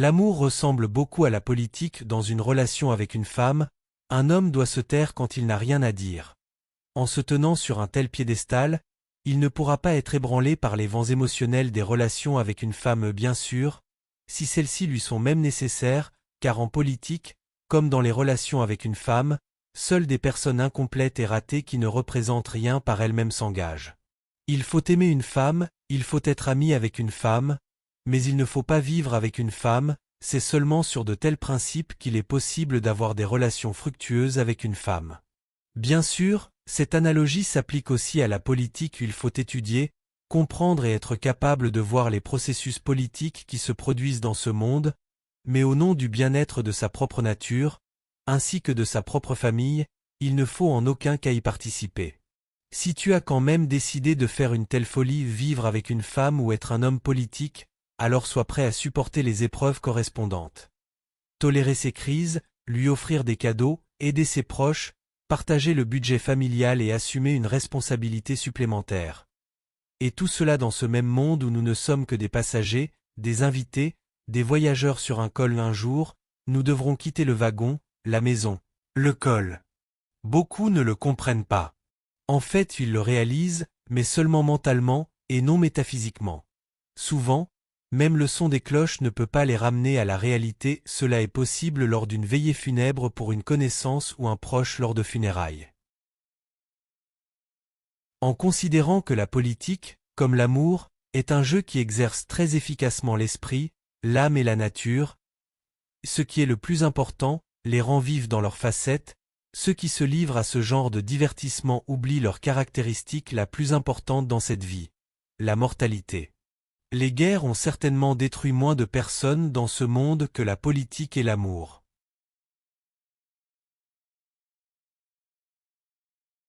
L'amour ressemble beaucoup à la politique dans une relation avec une femme, un homme doit se taire quand il n'a rien à dire. En se tenant sur un tel piédestal, il ne pourra pas être ébranlé par les vents émotionnels des relations avec une femme bien sûr, si celles-ci lui sont même nécessaires, car en politique, comme dans les relations avec une femme, seules des personnes incomplètes et ratées qui ne représentent rien par elles-mêmes s'engagent. Il faut aimer une femme, il faut être ami avec une femme, mais il ne faut pas vivre avec une femme, c'est seulement sur de tels principes qu'il est possible d'avoir des relations fructueuses avec une femme. Bien sûr, cette analogie s'applique aussi à la politique où il faut étudier, comprendre et être capable de voir les processus politiques qui se produisent dans ce monde, mais au nom du bien-être de sa propre nature, ainsi que de sa propre famille, il ne faut en aucun cas y participer. Si tu as quand même décidé de faire une telle folie, vivre avec une femme ou être un homme politique, alors sois prêt à supporter les épreuves correspondantes. Tolérer ses crises, lui offrir des cadeaux, aider ses proches, partager le budget familial et assumer une responsabilité supplémentaire. Et tout cela dans ce même monde où nous ne sommes que des passagers, des invités, des voyageurs sur un col un jour, nous devrons quitter le wagon, la maison, le col. Beaucoup ne le comprennent pas. En fait, ils le réalisent, mais seulement mentalement, et non métaphysiquement. Souvent, même le son des cloches ne peut pas les ramener à la réalité, cela est possible lors d'une veillée funèbre pour une connaissance ou un proche lors de funérailles. En considérant que la politique, comme l'amour, est un jeu qui exerce très efficacement l'esprit, l'âme et la nature, ce qui est le plus important, les rend vifs dans leurs facettes, ceux qui se livrent à ce genre de divertissement oublient leur caractéristique la plus importante dans cette vie, la mortalité. Les guerres ont certainement détruit moins de personnes dans ce monde que la politique et l'amour.